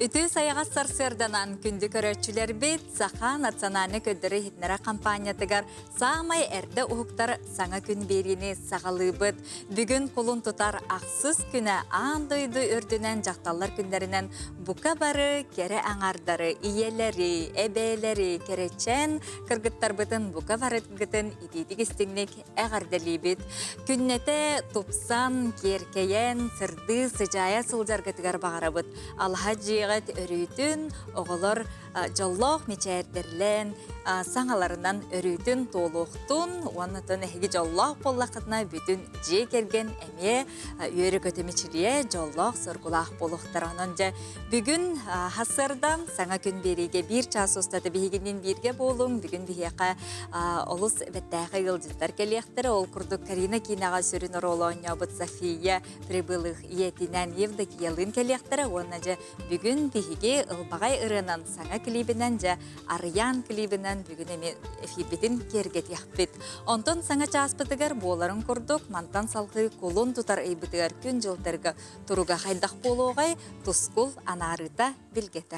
Үтü sayığa sarsırdanan kündü köröççüler bit, Saha Naциональный köddürü hitnera kampanyatıgar sağmay erde uhuktar sana gün berini sağalıbıt. Bugün kulun tutar aksız güne an duydu ördünen jaktallar günlerinden buka barı, kere anardarı, iyeleri, ebeleri, kereçen, kırgıttar bıtın buka barıt gıtın ididik istinlik eğardeli bit. Künnete tupsan, kerkeyen, sırdı, sıcaya sılcar gıtıgar bağırabıt. Alhacı örüytün, oğulur jolloq meçerderlen, sağalarından örüytün toluqtun, onatın ehgi jolloq bollaqıtına bütün je kergen eme yörü kötemeçiliye jolloq sorgulaq boluqtar. Onunca bugün hasırdan sana gün berige bir ças ustadı bihiginin birge bolun, bugün bihiqa olus bettağı yıldızlar keliyektere, ol kurduk Karina Kinağa sürün orolonya bıt Safiya pribılıq iyetinden evdeki yılın keliyektere, onunca bugün bihige ılbağay ırınan sana klibinden ja Aryan klibinden bugün emi efibitin kerget yakbit. Ondan sana çaspıtıgar boğların kurduk, mantan salgı kolun tutar eybitigar gün jıltırgı turuga haydaq boluğay tuskul anarıta bilgete.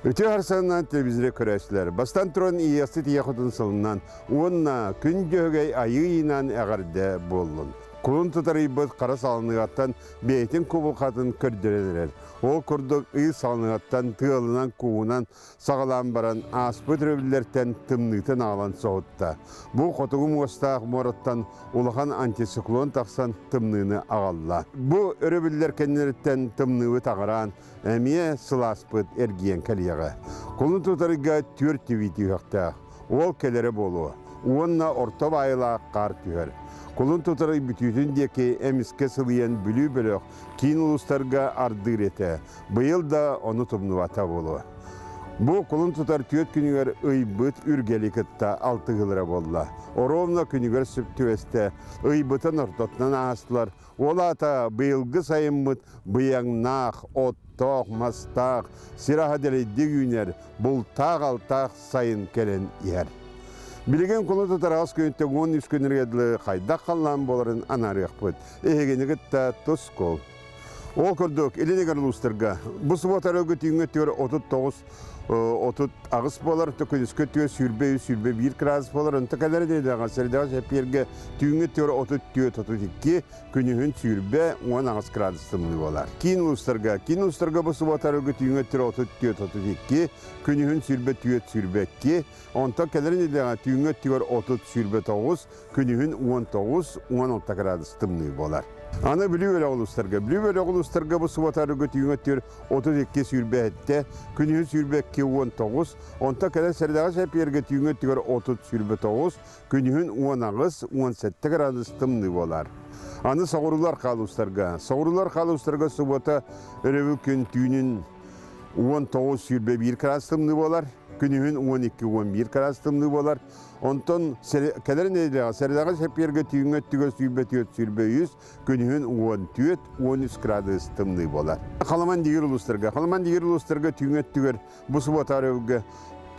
Öte harsandan televizyon köreçler. Bastan turan iyası tiyakudun salından, onunla gün göğey ayı inan eğarde bolun. Kulun tutarı bıt kara salınıqattan beytin kubulqatın kördürenler. O kurduk ıy salınıqattan tığılınan kuğunan sağılan baran aspıt röbillerden tımnıqtan ağlan soğutta. Bu kotuğum ostaq morattan ulahan antisiklon taqsan tımnığını ağalla. Bu röbiller kendilerden tımnığı tağıran emiye sılaspıt ergiyen kaliyağı. Kulun tutarıga tür tüviti yaqta. Ol kelere bolu. Onunla orta bayıla qar tüher. Kulun tutarı bütütün deki emiske sılayan bülü bölük kiin uluslarga ardır ete. Bıyıl da onu tumnuvata bolu. Bu kulun tutar tüet günüger ıybıt ürgelikıtta altı gılıra bolla. Orovna günüger süptüveste ıybıtın ortatından ağastılar. Ola ata bıyılgı sayınmıt bıyağnaq, ottaq, mastaq, sirahadeli digüner, bultaq altaq sayın kelen yer. Bilgen kulu tutar ağız köyünte 13 günür edili qayda qallan boların anarıyaq bud. Ehegeni gıtta tuskol. O kurduk, elini garılustırga. Bu sıvatarı gütüğünü tüyor 39 otut ağız bolar, tükünüz kötüyor sürbe bir kras bolar. Onta kadar dedi ağız seridağı hep yerge tüğünü tüyor 32 günühün sürbe 10 ağız krasımlı bolar. Kin uluslarga bu sıvatarı gütüğünü tüyor 32 günühün sürbe 2. Onta kadar dedi ağız tüğünü tüyor 30 sürbe 9 günühün 10 krasımlı bolar. Ana Blüvele uluslarga bu sıvatarı götüğünü tür 32 sürbe ette, günün sürbe 19, onta kadar seridağı hep yer götüğünü tür 30 sürbe 9, günün 10 ağız 17 gradus tımlı bolar. Ana sağurular kaluslarga sıvata örevükün tüğünün 19 sürbe 1 gradus tımlı bolar. Günün 12-11 karastımlı bolar. Ondan kadar neydi? Seridağı hep yerge tüyüngöt sürbe 100, günün 14-13 karastımlı bolar. Kalaman digir uluslarga tüyüngöt tüger bu sıvatarı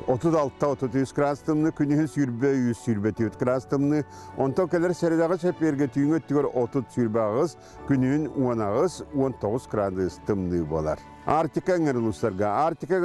36-33 karastımlı, günün sürbe 100 sürbe 4 karastımlı. Ondan kadar seridağı hep yerge tüyüngöt tüger 30 sürbe ağız, günün 10 ağız 19 karastımlı bolar. Artikagan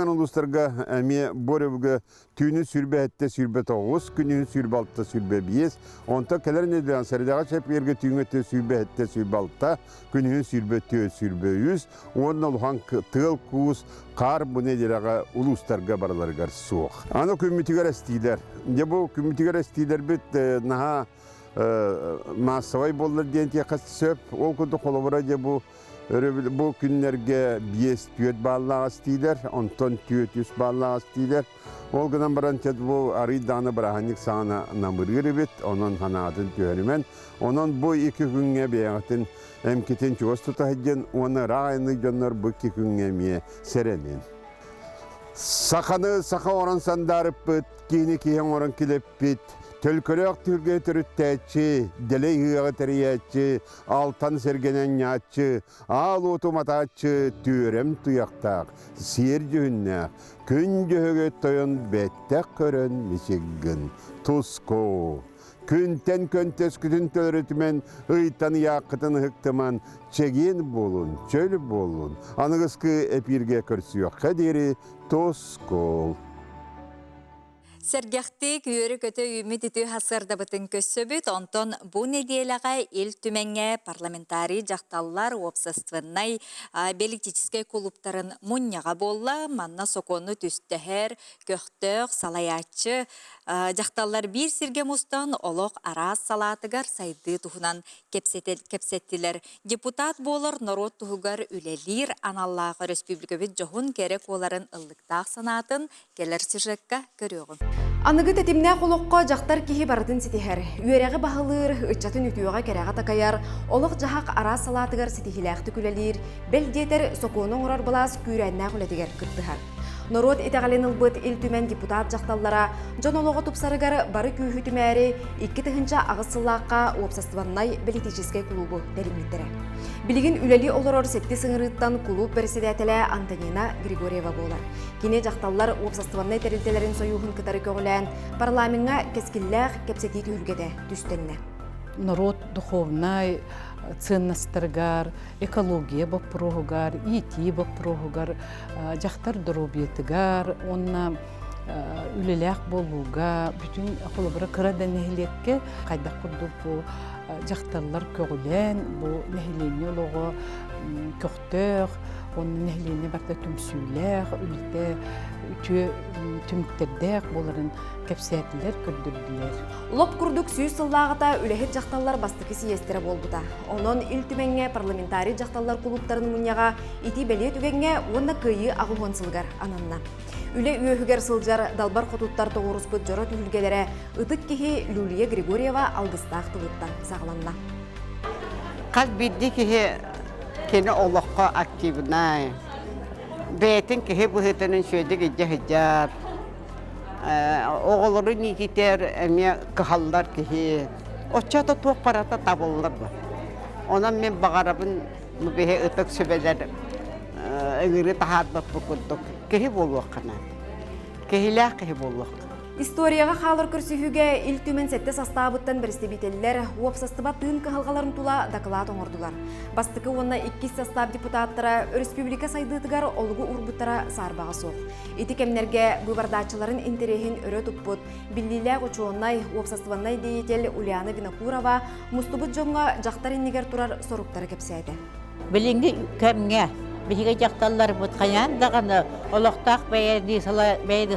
uluslarga emi borevge tüyünü sürbe ette sürbe 9, günün sürbe 6 sürbe 5, onta keler neden seridağı hep yerge tüyünü ette sürbe ette sürbe 6, günün sürbe 4 sürbe 100, onunla luhan tığıl kuğuz, kar bu nedirağa uluslarga baralargar soğuk. Ana kümmütüger estiler. Ya bu kümmütüger estiler bit naha masavay bollar diyen tiyakası söp, ol kudu kolabora bu günlerge biyes tüyet bağlağı istiler, ondan tüyet yüz bağlağı istiler. Olgadan barançat bu arı dağını bırahanik sağına namırgır bit, onun hanadın tüyerimen. Onun bu 2 günge beyahtın emkiten çoğuz tutahidyen, ona rağını canlar bu 2 günge miye serenin. Saka oran sandarıp bit, kini kiyen oran kilep bit. Tölkörök türge türütteçi, dele hığı teriyetçi, altan sergenen yatçı, al otomataçı, türem tuyaktak, siyir cühünnek, kün cühüge toyun bettek körön misigin, tusko. Күнтен көнтес күтін төлөрөтімен ыйтан яқытын хыктыман чеген болун, чөл болун. Анығызкы эпирге көрсүйөк қадері тоскол. Сәргәхті күйері көті үміт үті хасырда бұтын көссөбіт, онтон бұл неделяға ел түменге парламентари жақталлар обществыннай политическай клубтарын мұнняға болла, манна сокону түстәхер, көқтөк, салаячы, жақталлар бір сирге мұстан олық арас салатыгар сайды тұхынан кепсеттілер. Депутат болыр народ тұхыгар үлелер аналлағы республикабет жоғын керек оларын ыллықтақ санатын келер сюжетка көріғын. Анығы тәтімнә қолыққа жақтар кейі бардын сетихер. Үйерегі бағылыр, үтчатын үтіуға кәрәға такаяр, олық жағақ ара салатығар сетихиләқті күлелер, бәлдетер сокуының ұрар балас күйрәннә күлетігер күттіғар. Народ етағален ұлбыт ил түмен депутат жақталлара, жон олығы тұпсарығар бары күйі түмәрі 2 тығынша ағысыллаққа опсастываннай политическай клубы дәріметтері. Білігін үләли олырор сетті сыңырыттан клуб председателі Антонина Григорьева болар. Кене жақталлар опсастываннай тәрілтелерін союғын кытары көгілән парламентға кескілләқ кепсеті түйілгеді түстенне. Народ духовный, ценностаргар, экология бопрогар, ити бопрогар, жақтар дробиетігар, онна үлеләк болуға, бүтін қолыбыра қырада нәхилекке қайдақ құрдық бұл жақтарлар көгілен, бұл нәхилене олығы көқтөк, onun nehliğine bakta tümsüler, ülke tümükterder, bunların kepsiyetler kördürdüler. Lop kurduk süyüz sılağıta ülehet жақталлар bastıkı siyestire bolbuda. Onun il tümenge parlamentari жақталлар kuluptarının munyağa iti beliyet ügenge onda kıyı ağıhon sılgar ananna. Üle üyöhüger sılcar dalbar kotuttar toğurusput jora tühülgelere ıtık kihi Luliya Grigorieva aldыстaq tılıttan sağlanna. Kaz bildi kihi kene olaqqa aktivnay. Beytin kihi bu hıtının şöyle gece hıcar. Oğulları nikiter emiye kıhallar kihi. Oçata toq parata tabıllar var. Ona ben bağarabın mübehe ıtık sübeler ıgırı taharbat bukunduk. Kihi boluq kana. Kihilah kihi boluq. Историяға қалыр көрсүйіге ил түмен сәтті састабыттан бірістебетелілер уапсастыба тыын кығалғаларын тула дақылат оңырдылар. Бастықы онна 2 састап депутаттара республика сайдытығар олғы урбуттара сарбаға соқ. Ити кемнерге губардачыларын интерехин өрі тұппыт, біллилі ғочуоннай уапсастыбаннай дейетел Ульяна Винокурова мұстыбыт жоңға жақтар еннегер тұрар соруқтары кепсейді. Біліңді кәмге Биһиге жақталлар бұтқаян дағаны олықтақ бәйді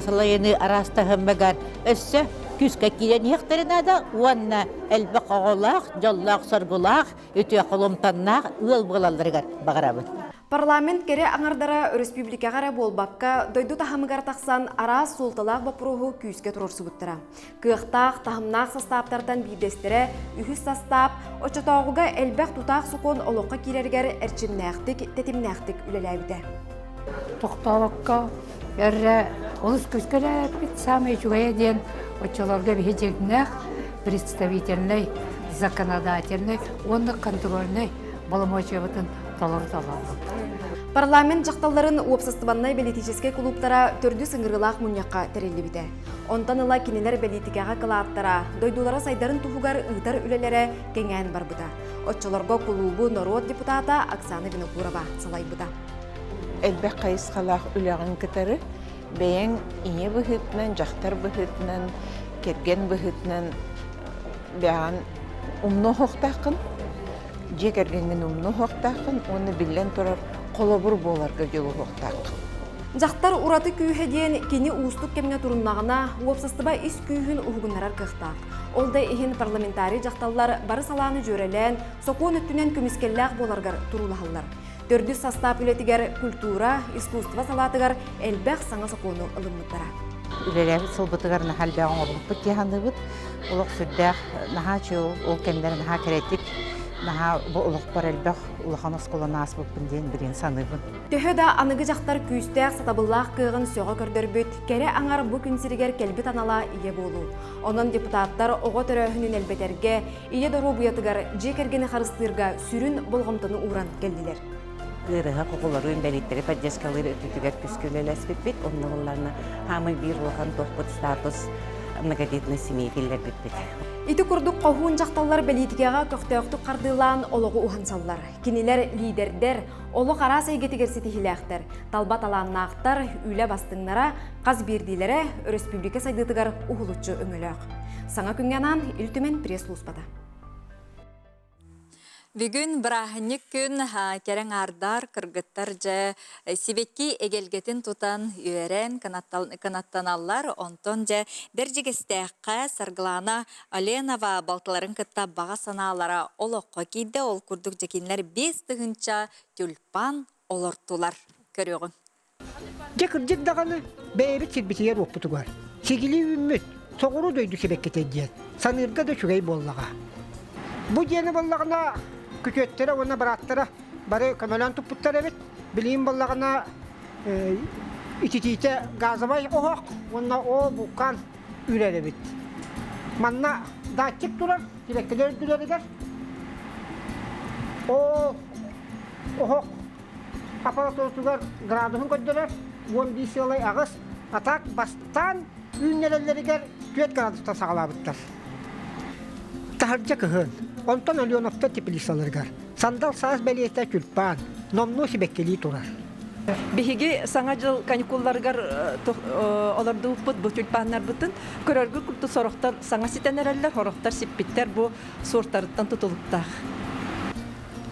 салайыны араста хымбагар өссі күске келен еқтірінада уанна әлбі қоғылақ, жоллақ, соргулақ, өте қолымтаннақ ұл бұғалаларығар бағарабы. Парламент кере аңардара республикағара болбаққа дойду тахамыгар тақсан арас солталақ бапырығы күйіске тұрорсы бұттыра. Күйіқтақ, тахымнақ састаптардан бейдестері, үхіс састап, очатауғыға әлбәқ тұтақ сұқын олыққа керергер әрчімнәқтік, тетімнәқтік үлеләйді. Тоқталыққа әрі олыс көскелі бит самай жүгая ден очаларға бейдегнәқ, представительный, законодательный, онны контрольный баламачеватын Парламент жақталарын уапсастыбаннай политическай клубтара төрді сыңырылақ мұньяққа тәрелі біде. Онтан ыла кенелер политикаға кылааттара, дойдулара сайдарын туфугар ұйтар үлелері кеңән бар бұда. Отчыларға клубу народ депутата Оксана Винокурова салай бұда. Әлбәқ қайыз қалақ үләғын кітары, бәйін ие бұхытынан, жақтар бұхытынан, керген бұхытынан бәйін ұмны хоқтақын, жекергенген ұмны хоқтақын, оны білен тұрар қолабыр боларға жолы хоқтақын. Жақтар ураты күйхеден кені уыстық кемге тұрыннағына уапсастыба ис күйхін ұғынарар қықтақ. Олда ехін парламентари жақталлар бары саланы жөрелен, соқуын үттінен көміскелләқ боларғар тұрулағалар. Төрді састап үлетігер культура, искусства салатығар әлбәқ саңа соқуыны ылымыттара. Үлеләбі сылбытығарына халбәғын олықпыт дегенді олық сүрдәқ наға чөу, ол кемдері наға керетік, наға бұл олық бар әлбәқ улахан осқоланы асып өппінден бірін саныбын. Төхі да анығы жақтар күйістәқ сатабыллақ күйіғын сөға көрдірбіт, кәрі аңар бұл күнсірігер кәлбіт анала ие болу. Онын депутаттар оғы түрәхінін әлбетерге, ие дұру бұятығар жекергені қарыстырға сүрін болғымтыны уран келділер. Гырыға құқыларын бәлеттері поддержкалары өтітігер күскілі ләспет бет, онығыларына хамы бір олған тоқпыт статус многодетной семьи киллер биппит. Ити курдук қоғуын жақталар бәлетігеға көқтеуқту қардылан олығы ұғансаллар. Кенелер лидердер, олық арас әйгетігерсі тихіләқтер. Талбат аланнақтар, үйлі бастыңнара, қаз бердилері республика сайдытығар ұғылытшы өңіліғ. Саңа күнгенан үлтімен пресс-луспада. Бүгін бірахынник күн керен ардар кыргыттар же сибекки эгелгетин тутан үйерен канаттаналлар онтон же дәржігістәққа саргылана Оленова балтыларын кытта баға саналара олыққа кейді ол күрдік жекенлер 5 тұғынша тюльпан олортулар көріғын. Жекірдік дағаны бәйбіт сирбетігер оппутугар. Сегілі үмміт, соғыру дөйді себеккете ден. Санырға да шүгей боллаға. Бұ дені боллағына күтеттері, оны бараттары бары көмелен тұппыттар әбет. Білейін боллағына ититейте газабай оғақ, онына о бұққан үрер әбет. Манна датчик тұрар, себеккелер дүлерігер. О оғақ аппаратурсугар градусын көддірер, 15 сылай ағыз, атак бастан үйнелелерігер 4 градуста сағалабыттар. Тахарджа кығын, онтан Алионовта теплисаларгар, сандал саас бәлиетті тюльпан, номну себеккели тұрар. Бихиги саңа жыл каникулларгар оларды ұппыт бұл тюльпаннар бұтын, көрөргү күрті сорықтар саңа ситенерелер, хорықтар сиппиттер бұл сорттарыттан тұтылықтақ.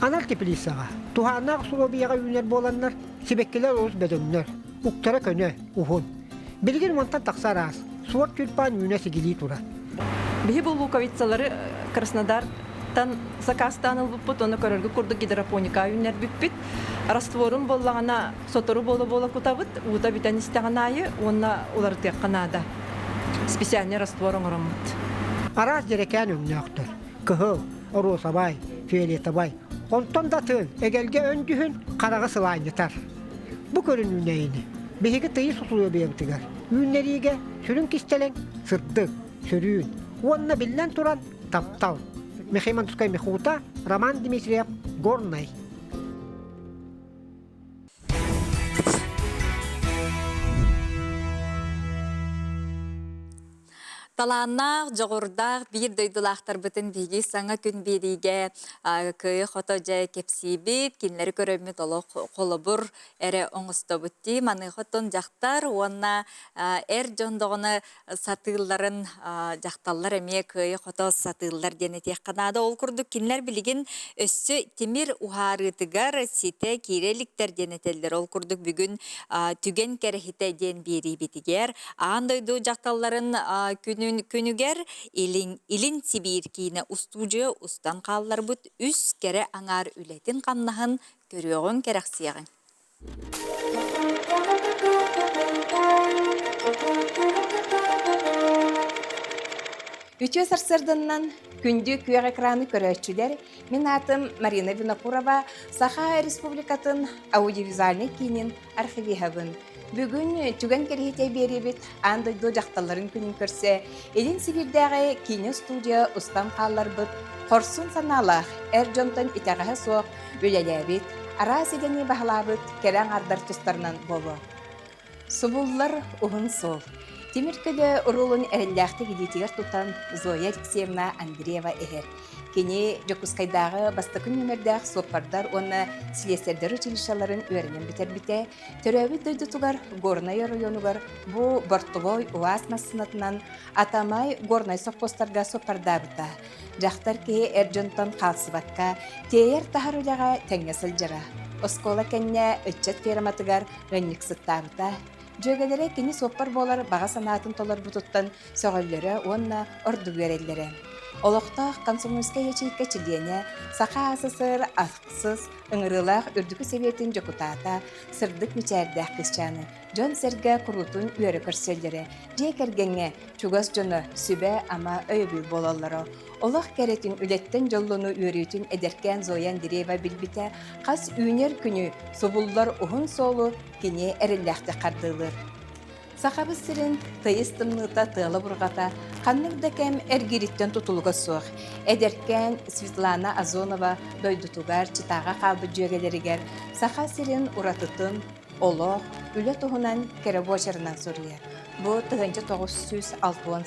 Анар теплисаға, туханақ сұлобияға үйнер боланнар, себеккелер оз бәдөннер, ұқтара көне, ұхын. Білген монтан тақсар аз, суар тюльпан үйне сегели тұра. Бихи бұл луковицалары Краснодар'тан закастан ұлбыппыт, оны көрөргү күрді гидропоника үйнер бүппіт, растворын боллағана сотору болы кутабыт, ута бітен істеген айы, онна олар теққанада. Специальный растворын ұрамыт. Араз жерекен үнне ақтыр. Кығы, Оросабай, Фиолетабай. Онтон да тын, эгелге өндүхін қарағы сылайнытар. Бұ көрін үннейіні. Бехеге тыйы сұсылуы бейбітігер. Үннериге сүрін кистелен, сырдық, сүрін. Онна білен туран таптал. Мехайман Тускай Мехута, Роман Дмитриев, Горный. Таланнақ, жоғырдақ, бір дөйділақтар бұтын бейгі саңа күн беріге көй қото жай кепсейбет, кенлері көрімет олы қолы бұр әрі оңысты бұтты. Маны қотын жақтар, онна әр жондығыны сатыларын жақталар әме көй қото сатылар дені тек қанады. Ол күрді кенлер білген өссі темір ұғарытығар сеті кереліктер денетелдер. Ол күрді бүгін түген кәріхеті ден бері бетігер. Ағандойды жақталарын күнігер илин Сибир кейіне устужы устан қалылар бұд үс кәрі аңар үлетін қамнағын көріоғын кәрәқсияғын. Үтіе сарсырдыннан күнді күйеғ экраны көрәтшілер, мен атым Марина Винокурова, Саха Республикатын аудиовизуальный кейінен архивиғабын. Бүгін түген керхете беребет, андойды жақталарын күнін көрсе, Елін Сибирдегі кейіне студия ұстам қалар бұд, қорсын саналақ, әр жонтан итағағы соқ, өлеләбет, арас едені бағылабыд, керен ардар тұстарынан болу. Сұбыллар ұғын сол. Теміркілі ұрылын әрілләқті гедетігер тұтан Зоя Алексеевна Андреева әхер. Кені Жокускайдағы бастықын өмірдәқ сопардар оны сілестердер училищаларын өрінен бітер-біте, төрәуі дөйді тұғар Горнай районуғар бұ Бортовой УАЗ масынатынан атамай Горнай совхозтарға сопарда бұта. Жақтар кей әржонтан қалсыбатқа, тейер тахар өліға тәңесіл жара. Оскола кәнне үтчет ферматығар рәннік сытта бұта. Жөгелері кені соппар болар баға санатын толар бұтыттан соғылері онна орду көрелері. Олықтақ комсомольская ячейка чилдене, сақа асысыр, ақсыз, ыңырылақ үрдікі себетін жокутата, сырдық мечәрдәқ кісчаны, жон сәрге құрутын үйері көрселері, жей кәргенге чугас жоны сүбе ама өйбіл болалары. Олақ кәретін үлеттен жоллыны үйеретін әдеркен Зоян Дерева білбіте, қас үйнер күні собуллар ұғын солу кене әрілләқті қардылыр. Сақабыз сірін тыйыстымныта тылы бұрғата, қанныңда кәм әргереттен тұтылығы соқ. Әдеркен Светлана Азонова дойдутуғар читаға қалбы жөгелерігер, сақа сірін ұратытын, олох, үле туһунан кere бочарынан соруяр. Бу 1906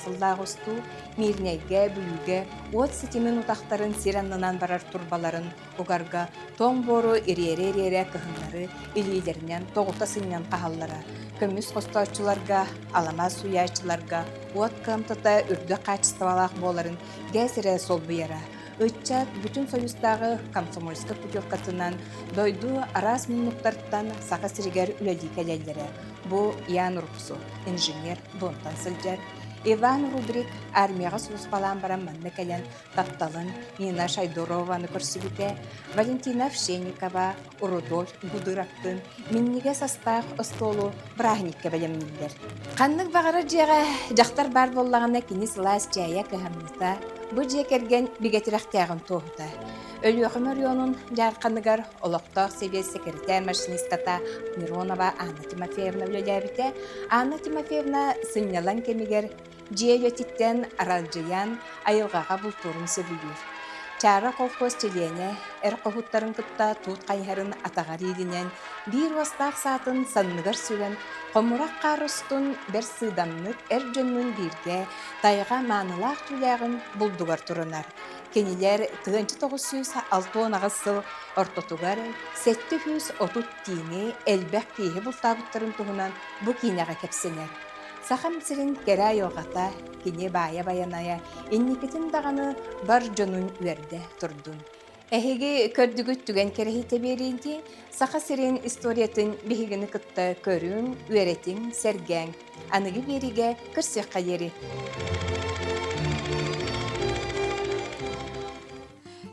сылдагысту мирнеге, бүлүге, от сетимен утактарын сираннынан барар турбаларын угарга тоң бору ирере кыһыннары илилеринен тогута сыннан кахаллара. Көмүс хосточуларга, алама суячыларга, от кымтыта үрдө качыстабалак боларын гәсире сол буяра. Өтчат бүтүн союздагы комсомольска путевкасынан дойду арас мунуктарттан сака сиригер үләди кәләлләре. Бу Ян Рупсу, инженер Донтан Сылжар, Иван Рубрик армияга сулус балан баран манны кәлән тапталын Нина Шайдорованы көрсүбүтә, Валентина Овсенникова, Рудольф Гудырактын, Минниге состав остолу Брахникке белемнилер. Каннык багара жега жактар бар боллагана кини сылас жая кыһамныта, бу жекерген бигетирактагын тоһута. Өлүөхөмөр районун жарқаныгар олоқтоқ себе секретарь машинистата Миронова Анна Тимофеевна үлеләбите. Анна Тимофеевна сыннялан кемигер жиэлетиттен аралжыян айылғаға бұлтурын сөбүлүр. Чара колхоз челене қохуттарын кытта туут кайхарын атагар идинен бир вастақ сатын санныгар сүлен комурак карыстун бер сыдамнык жөннүн бирге тайга маанылаак түләгын булдугар турунар. Кенилер 1906 сыл ортотугар 730 тиини элбек киһи бултабыттарын туһунан бу кинага кепсенер. Сахам сирин кере айылгата кини бая баяная инникитин даганы бар жонун үерде турдун. Эхиги көрдүгүт түген керехите беринди саха сирин историятын бихигини кытта көрүн, үеретин, серген. Аныгы бериге кырсыакка ери.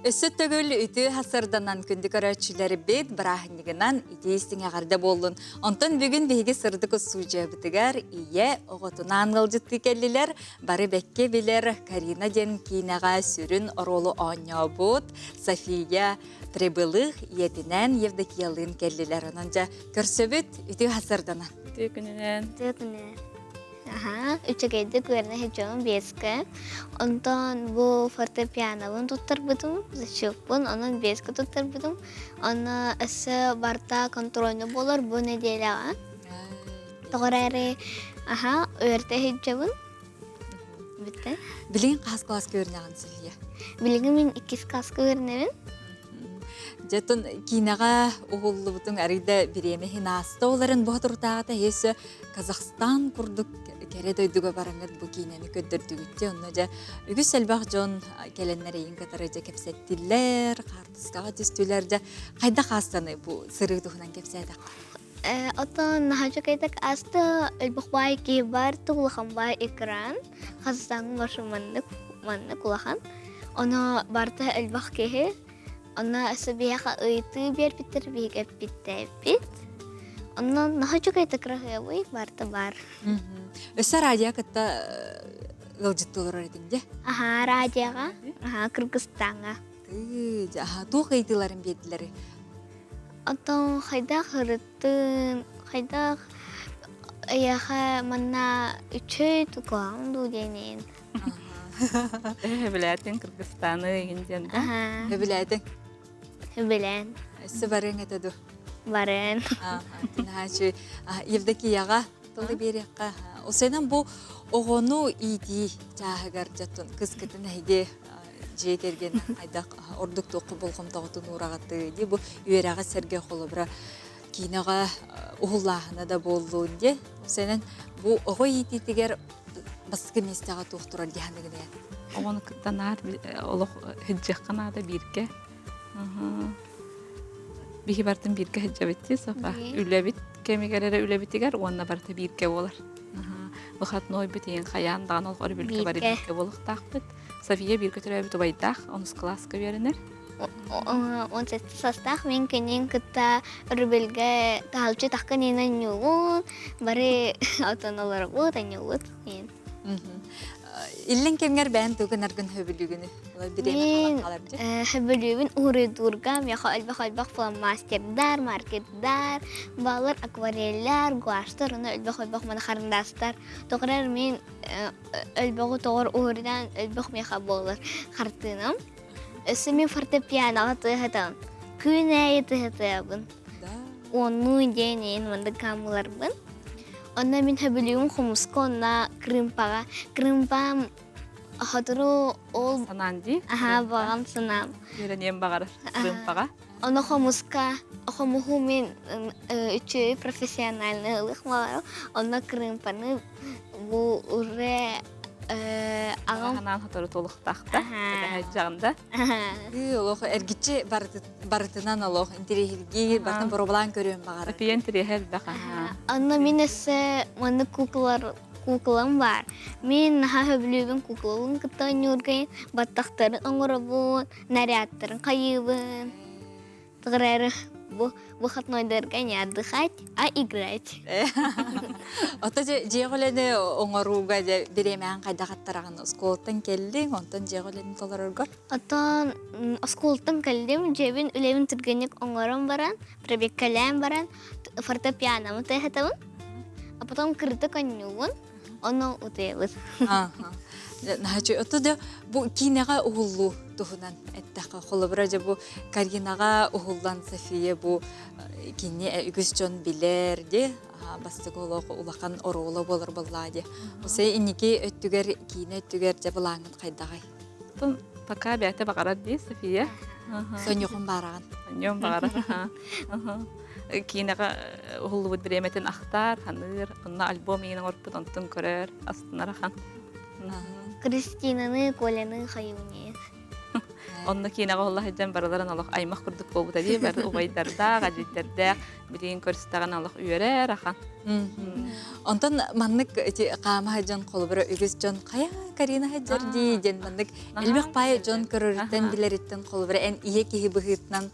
Өссөт төгөл үті хасырданан күнді көрәтшілері бет бірахынығынан идейістің ағарда болын. Онтон бүгін бейгі сырды көссужы бітігер, ие оғытынан ғылжытты келілер, бары бәкке білер Карина ден кейінаға сүрін оролу оңя бұд, София Требылық етінен Евдокиялын келілер. Онынжа көрсөбіт үті хасырданан. Үті күнінен. Үчігейді көріне хеджоның бескі. Онтан бұл фортепиановын тұттар бұдым, зачықпын, оның бескі тұттар бұдым. Оны әсі барта контрольны болар бұл неделяға. Тоғыр әрі өрті хеджоның. Бітті. Білген қас класс көрінеғын сілге? Білген мен 2 класс көрінерін. Жатын кинаға оғылы бұтын әрейді біремехін асты оларын бұғытыртағыда есі Казахстан күрдік кәрі дөйдігі бараңыз бұл кинаны көддірдігітте. Оны жа үгіз сәлбақ жон кәлінлер ең қатары жа кәпсеттілер, қартысқаға түстілер жа қайда қастаны бұл сыры тұғынан кәпсәді? Отон нахачу кайтак асты өлбіқбай кейбар тұғылыған бай экран Қазақстанның башы манны құлақан. Оны барты өлбіқ кейі Она собеха ыйты бер питер бега питтепит. Она нахачу кайта крахевый барта бар. Өсі радио кітті ғылжыттылыр өретіңде? Радиоға, Кыргызстанға. Туқ ыйтыларын беділері? Отон хайдақ ұрыттын, хайдақ аяға манна үчөй тұқлауын дуденен. Біләтін Кыргызстаны егінден да? Біләтін? Білән. Өсі барың әтеді? Барың. Евдокияға толы берекқа. Осайдан бұл оғыну иди жағығар жаттын қыз кітін әйде жекерген айдақ ордық тоқы болғым тағытын ұрағатты. Бұл үйераға сәрге қолы бұра кейінаға ұғылағына да болуын де. Осайдан бұл оғы иди тегер басқы местеға тоқтырар дегенігіне. Оғын күттанар, олық хүджіққан ада бірге. Бігі бартын бірге хүджабетті, софа. Үләбіт, кемегерері үләбіттігер, онына барты бірге болар. Бұқат ной бүт ең қаян, даған олғары бүлге бары бірге болықтақ бүт. София бірге түрәбіт обайдақ, оныз класқа берінер. 17 састақ мен кенен күтті үрбілге тағалчы таққан енен нюғын, бары аутаналары бұд, анюғыд. Иллен кемгер бән түгін әргін хөбілігіні? Мен хөбілігін уридургам, яқа әлбақ фломастердар, маркетдар, балар, аквареллар, гуаштар, оны әлбақ маны қарындастар. Тоғырар мен әлбақы тоғыр уридан әлбақ меха болар қартыным. Өсі мен фортепианоға тұйғытам. Күн әйі тұйғытабын. onu deneyim onda kamlar ben. Onda min habiliyum humusko onda krimpaga. Krimpam hatırı ol. Sanandi. Aha bağım sanam. Öğreneyim bağırır. Rımpağa. Ona humuska. Humuhu min üçü profesyonellik var. Onda krimpanı bu ure ağam. Hanan hatırı toluk taxta. Hacağında. Олох эргичи барытынан олох интерехилги бартын пробалан көрөм багара. Safiye interehel baqa. Onda min esse manda kuklam var. Min ha höblübün kuklalın kıtan yurgayın bataktarın angurabun, naryatların kayıbın. Тыгырары выходной дыргань отдыхать, а играть. Ота жеголене оңоруга же беремеан кайдагаттараган сколтан келдиң, онтон жеголене толороргор. Отон осколтан келдим, жебин үлевин тиргенек оңором баран, пробеккалям баран, фортепиано мутехетабын. А потом крыты конюгун, оно утебыз. Нахачу отода бу кинага угуллу тухунан эттака холобра же бу Каринага угуллан София бу кине үгүс жон билер де бастыголог улакан орола болор боллади. Осей инники өттүгер кине өттүгер же булаңын кайдагай. Тон пока бәте багарат ди София. Соньёхун бараган. Соньём багарат. Кинага угуллу биреметен ахтар, ханыр, онна альбом менен орпут онтон көрөр, астынарахан. Кристинаны, Коляны хайуне. Онна кинага Аллах эден бараларын Аллах аймак курдук болбута ди, бар угайдарда, гаджеттерде билин көрстаган Аллах үйөрөр ахан. Онтон маннык кама хаджан колбура үгүс жон кая Карина хаджар ди ден маннык элбек пай жон көрөрүттен билериттен колбура эн ие кихи быгытнан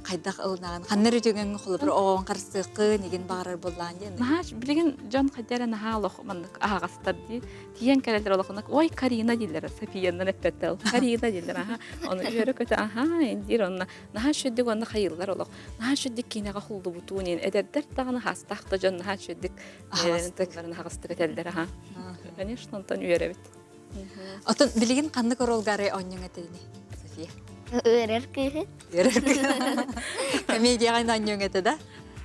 кайдак ылнаган ханнары жөгөн колбура оон карсыкы неген багарар боллаан ден. Нахаш билген жон хаджара нахалох маннык агастар ди. Тиен келелер олохнак ой Карина дилер, Софияндан эппеттел. Карина дилер аха. Оны үйөрө көтө аха эндир онна нахаш өдүк онна хайыллар олох. Нахаш өдүк кинага холду бутунен эдердер тагына хастахта жон нахаш өдүк текларын хагастыр этелдер аха. Конечно, онтон үйөрө бит. Отон билген кандай королгары оннуң этени София. Өрер кыһы. Комедияга оннуң этеда.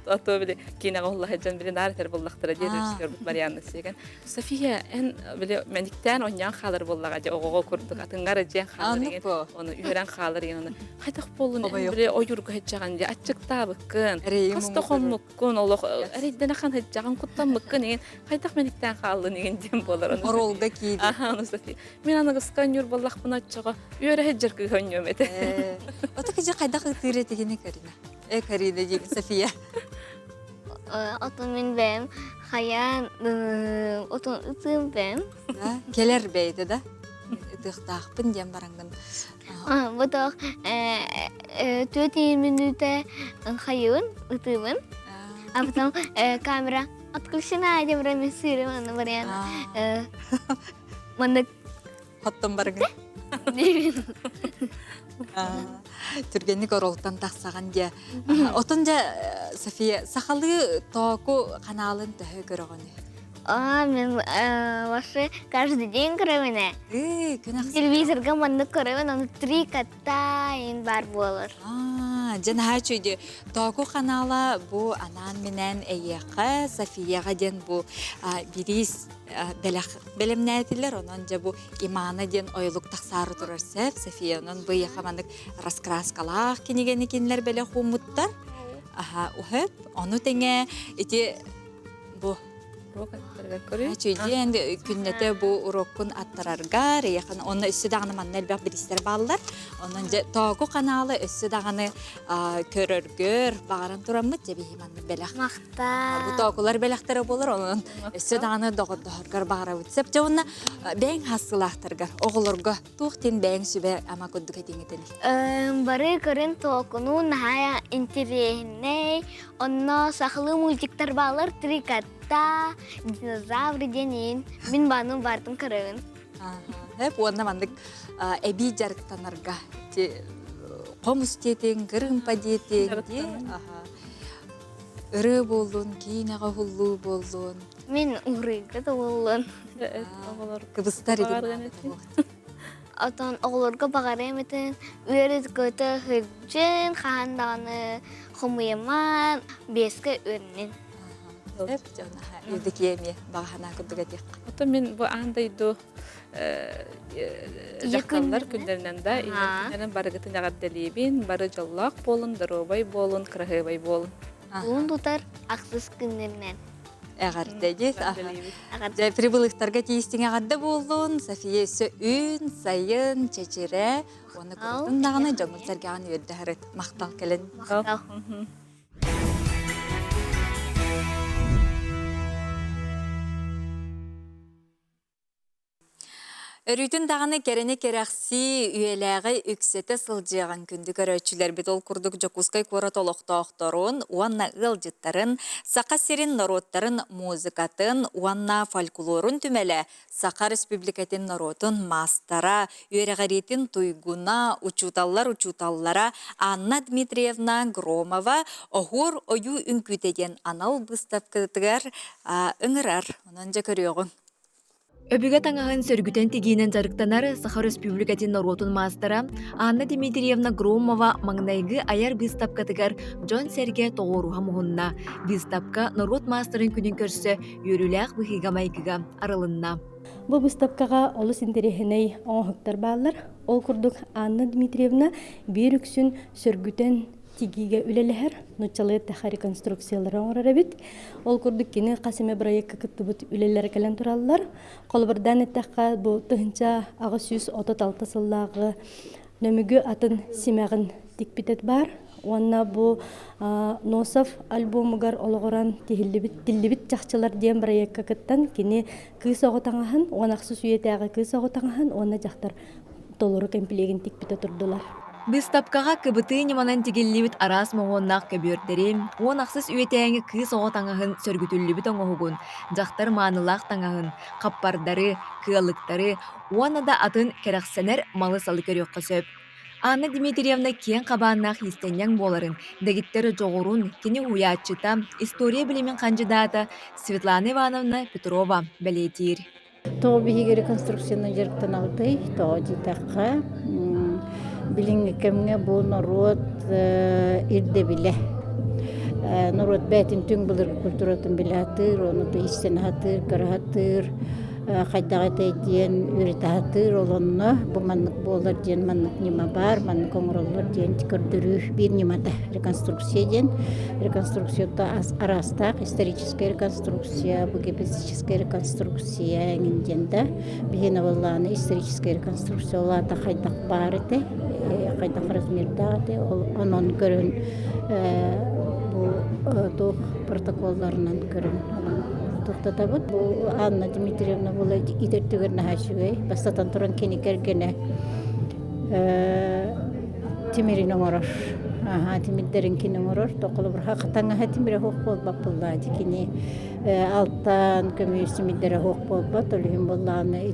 Ато биле кинага Аллах жан биле наратер боллактыра ди режиссер Марианна Сеген. София эн биле мендиктен оньян халыр боллага же ого курдук атыңгары же халыр деген. Оны үйрен халыр деген. Кайтак болун биле ойурга хеджаган же ачыкта быккын. Каста хоммуккун Аллах эриден хан хеджаган куттан быккын деген. Кайтак мендиктен халыр деген дем болор. Оролга кийди. Аха, ну София. Мен аны кыскан юр боллак буна чага. Үйрө хеджер кыгөньөм эте. Ото кеже кайдак тыйры дегени Карина. Карина деген София. Otun min ben, hayan otun ıtım ben. Keler beydi da. Tıktağpın diyen barangdan. Bu da 4 минуты hayun ıtımın. Потом камера отключена, я время сырым, вариант. Мандык. Хоттон барыңы. Түргенник оролтан тақсаған де. Отын же София, сақалы току каналын төхі көріғаны? Мен вообще каждый день көріміне. Телевизорға мандық көрімін, оны 3 каттайын бар болыр. Жана чөйді, току канала бұ анан менен әйеқі Софияға ден бұ біріз белемнәтілер, онан же бұ иманы ден ойлық тақсары тұрар сәп, София, онан бұ еқамандық раскраскалақ кенегені кенілер бәлі қумыттар. Ухып, оны тәңе, еті бұ Чөйден күннете бу уроккун аттарарга, рейхан оны өссі дағаны маннел бәк бірістер балылар. Onun toğu kanalı össü dağını körörgör, bağıran turamıt cebihi manны belak. Maqta. Bu toğular belakları bolur, onun össü dağını doğurgar bağıra ütsep. Çoğunna bәң hasılahtırgar, oğulurga tuğtin bәң sübe ama kudduk etini tenik. Bari körün toğunu nahaya interehine, onunla saklı multikler bağlar trikatta, dinozavr denin, bin banım vardım körün. Hep onda mandık ebi jarıktanarga, qomus deten, kırımpa deten, ırı bolun, kinağa hullu bolun. Min uğrıqda da bolun. Kıbıstar edin. Atan oğulurga bağar emetin, üyeriz kötü hırcın, xahandanı, хомуяман беске өрнен. Юдикеме бағана күдігі дек. Ото мен бу андайду жаққалар күндерінен да инеркинерін барығытын ағадделебін, бары жаллақ болын, дыробай болын, қырағыбай болын. Уын тұтар ақсыз күндерінен. Әғардегіз. Жай прибылықтарға тейістің ағадда болын, София өсі үн, сайын, чечере, оны көрдің дағаны жоңыл сәргеған өйді әрет. Мақтал кәлін. Мақтал. Өрүтін дағаны керені керақси үйеләғі үксеті сылжыған күнді көрөчілер бет ол күрдік жокускай корат олықтауқтарын, уанна ғылжыттарын, сақа серин народтарын музыкатын, уанна фольклорын түмелі, Сақа Республикатын народын мастара, үйерәғаретін туйгуна, учуталлара Анна Дмитриевна Громова, оғыр ойу үнкүтеден анал бұстапкытығар үңірар. Онан жа көріоғын. Өбіге таңағын сөргүтен тегейінен жарықтанар Саха Республикатын народын мастара Анна Дмитриевна Громова маңнайғы аяр быстапкатыгар Джон Серге тоғыруға мұғынна. Быстапка народ мастарын күнін көрсі үйріләқ бұхиға майкыға арылынна. Бұл быстапкаға олыс интерехіней оңғықтар бағылар. Ол күрдік Анна Дмитриевна бір үксін сөргүтен тигиге үлелер, нучалы тәхә реконструкциялары оңырар бит. Ол күрдік кені қасыме проектқа күтті бұт үлелер кәлен тұралылар. Қолбырдан әттәққа бұл тұхынша ағы сүйіс отот алты сыллағы нөмігі атын семәғін тикпитет бар. Онна бұл Носов альбомыгар олғыран тиллибит жақчылар дем проектқа күттен кені кыз оғытаңаһын, онақсы сүйетәғы кыз оғытаңаһын, оны жақтар толыры кемпілеген тикпитет тұрдылар. Быстапкаға кыбыты неманан тегеллибит арас моңоннақ көбөрдері, он ақсыз үйетәңі кыз оғытаңағын сөргүтүллібіт оңығын, жақтар манылақ таңағын, қаппардары, кыалықтары, оны да атын керақсенер малы салы көріққа сөп. Анна Дмитриевна кен қабаннақ естеннен боларын, дәгіттері жоғырын, кені уятчыта, история білімен қанжыдата Светлана Ивановна Петрова бәлетер. Тоғы бігігі реконструкцияны жеріктен алдай, тоғы житаққа, билинги кемге бу народ ирде биле. Народ бәтин түң булыр культуратын билатыр, оны да истен хатыр, карахатыр, қайдаға тәйден үрітатыр олонна, бу маннык болар ден маннык нема бар, маннык оңыролар ден көрдірі бір немада реконструкция ден. Реконструкцияда арастақ, историческая реконструкция, бу геопедическая реконструкция әңінденді. Бігені болағаны историческая реконструкция олата қайдақ бар еті, қайдақ размердағыды, онын көрін бұл протоколларынан көрін. Тоқтатабыд. Бұл Анна Дмитриевна бұл идертігер нәхашугай. Бастатан тұран кені кергені темерін оңырыр. Темердерін кені оңырыр. Тоқылы бір хақытаңа темері хоқ болбап бұллады. Кені алттан көмейісі меддері хоқ болбат. Олығын болланы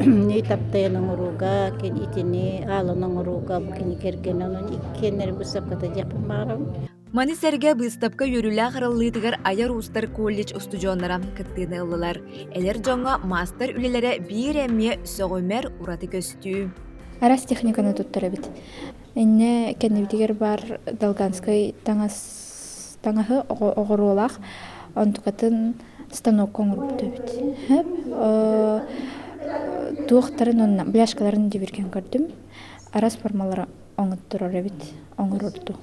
не таптайын оңыруға, кені итini алын оңыруға бұл кені кергені. Оның иккенері бұл сапқата жақпын мағырым. Маны сәрге быстапка йөрүлә қарыллытығыр Аяр Устар колледж устудионнара кыттыны ылылар. Әлер жоңа мастер үлелері бір әмме сөғөмер ураты көстүү. Арас техниканы туттары бит. Энне кәннебитигер бар Долганской таңағы оғырулақ, онтуқатын станок коңырыпты бит. Туықтарын онна бляшкаларын деберген көрдім. Арас формалары оңыттырыр бит, оңырырды.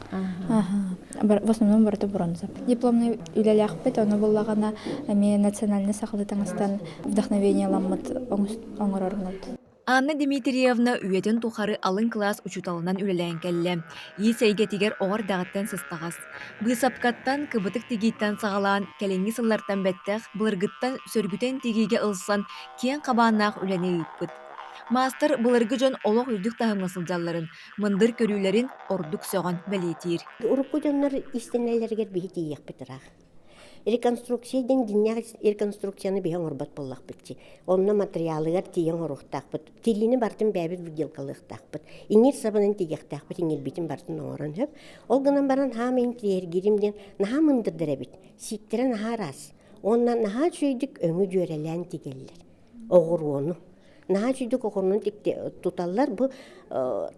В основном барыты бронза. Дипломный үлелях бит, оны болағана национальный сақылы таңыстан вдохновение ламмыт оңырырнат. Анна Дмитриевна үйетін тухары алын класс учуталынан үлеләйін кәлі. Есейге тегер оғыр дағыттан сыстағыз. Бысапкаттан кыбытық тегейттен сағалан, кәленгі сыллартан бәттіқ, бұлыргыттан сөргүтен тегейге ылсан, кен қабаннақ үләне үйіппіт. Мастер бұлырғы жон олық үрдік тағымасыл жалларын, мындыр көрілерін ордық соған бәлетер. Урукку жонлар истенелергер бейті ек бітірақ. Реконструкциядан динняр реконструкцияны бейін орбат боллақ бітті. Онна материалығар тейін орықтақ біт. Телini бартын бәбіт бүгелкалықтақ біт. Иңер сабынан тегектақ біт, иңер бітін бартын оңырын хөп. Ол гынан баран хамайын тергеримден наха мындырдыра біт. Ситтері наха рас. Онна наха чөйдік өңі жөрелән тегелілер. Оғыр оны. Наха чүйдік оғырының тұталар бұл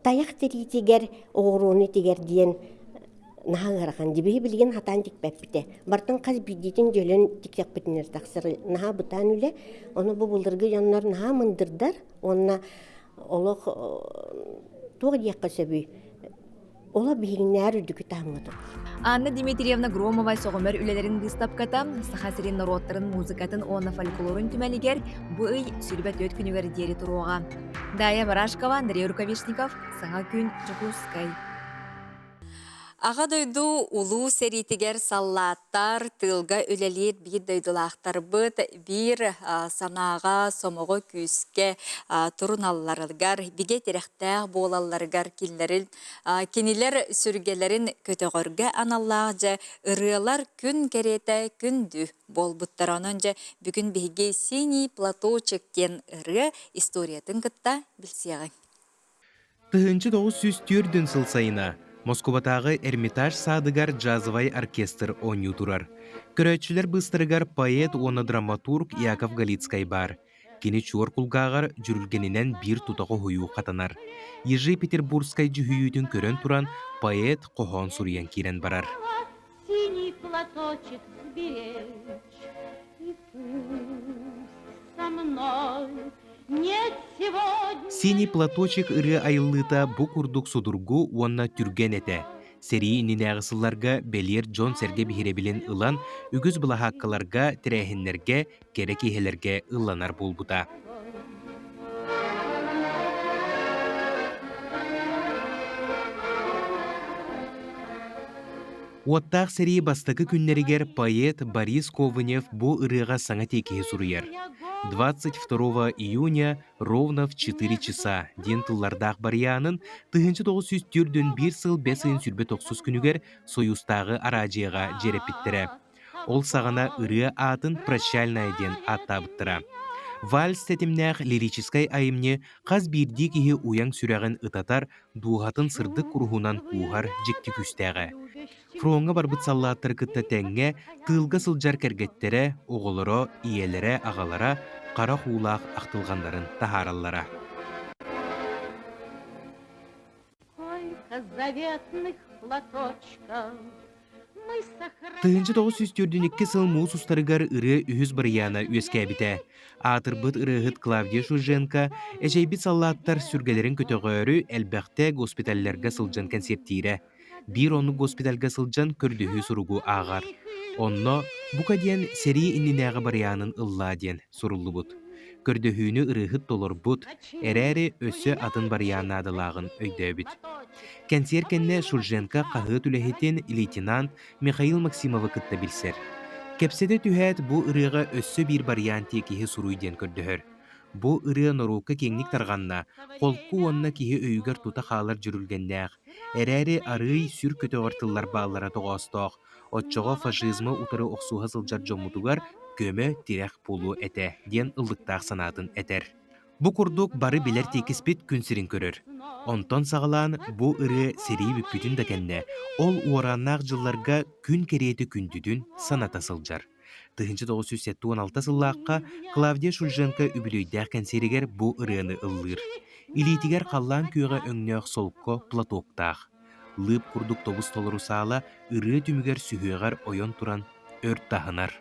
таяқ тері тегер, оғыр оны тегер дейін нахаңарахан дибиһи билигин хатан тикпеппите. Бартын каз бидитин жөлөн тиксеппитинер таксыр наха бутан үле. Оны бу булдыргы жаннар наха мындырдар. Онна олох туга дияққа сөбүй. Ола бигиннәр үрдүкү тамыды. Анна Дмитриевна Громова соғымер үлелерін выставката, сахасырин народтарын музыкатын оны фольклорын түмәлігер, бұ үй сүрбәт өт күнігер дері тұруға. Дая Барашкова, Андрей Рукавишников, Саңа күн, Чукускай. Аға дойду улу серитигер саллаттар, тылга үлелет бір дойдулақтар бұд, бір санаға, сомығы күске тұрыналларылгар, біге теректәғ болаларгар кенілер сүргелерін көтіғырға аналлағжа, ұрылар күн кереті күнді бол бұттар онынжа, бүгін біге синий плато чектен ұры историятын күтті білсеғін. Тыгынчы 904 сылсайына Москватағы Эрмитаж садыгар джазовай оркестр оню турар. Көрөтчүлер быстырыгар поэт, оны драматург Яков Галицкай бар. Кені чуар кулгағар жүрілгенінен бір тұтағы хойу қатанар. Ежи Петербургскай жүхүйютін көрін туран поэт қохон суриян кирен барар. Синий платочек сберечь, и пусть со мной нет сегодня. Синий платочек ыры айыллыта бұ күрдік судургу уанна түрген әті. Сери нинағысыларға белер Джон Серге бихеребілін ылан, үгіз бұлахаққаларға, тірәхінлерге, керек ехелерге ыланар болбута. Уаттақ сери бастықы күннерігер поэт Борис Ковынев бұ ырыға саңа текеге сұруер. 22 июня ровно в 4 часа ден тыллардақ бариянын 1904 сыл 5 айын сүрбе 9 күнігер Союзтағы аражияға жерепіттірі. Ол сағана ыры атын прощальная ден аттабыттыра. Вальс тетімнәқ лирическай айымне қаз бірді кеге уяң сүрәғін ытатар дуғатын сырдық күрғунан куғар жекті күстәғі. Фронға барбыт саллаттыр кытта тәңге тылға сылжар кәргеттері, оғылыро, иелері, ағалара, қара хулақ ақтылғандарын тахараллара. Тыгынчы 904 сыл муыз ұстарығар ұры үйіз барияна үйеске әбіті. Атырбыт ұрығыт Клавдия Шуженко, әжейбіт саллаттар сүргелерін көтіғөрі әлбәқті госпиталлерге сылжан концептирі. Bir onu госпитальга сылжан көрдігі сұругу ағар. Онно бұқа ден сери иннинәғы бариянын ылла ден сұрулы бұд. Көрдіғіні ұрығыт толыр бұд, әрәрі өсі атын барияна адылағын өйді өбіт. Кәнсер кәнне Шульженко қағы түләхетін лейтенант Михаил Максимовы кытта білсер. Кәпседі түхәт бұ ұрыға өсі бір бариян текеге сұруйден көрдіғір. Бу ыры норука кеңник тарганна, қолку онна кихи өйгер тута қалар жүрілгеннәқ. Әрәрі арый сүр көтіғартылар бағалара тоғастақ. Отчоға фашизмы утары оқсуға сылжар жомутугар көмі тирек полу әті, ден ылдықтақ санатын әтер. Бу күрдік бары білер текіспет күнсірін көрір. Онтон сағалан бу ыры сери бүппүтін дәкенне, ол уараннақ жылларға күн кереті күндүдін саната сылжар. 1976 сыллаққа Клавдия Шульженко үбілейдәқ кәнсерігер бұ ұрыны ыллыр. Илетігер қаллан күйеға өңнеқ солқко платоқтақ. Лып күрдік тобыз толыру сала ұры түмігер сүйеғар ойон туран өрт тағынар.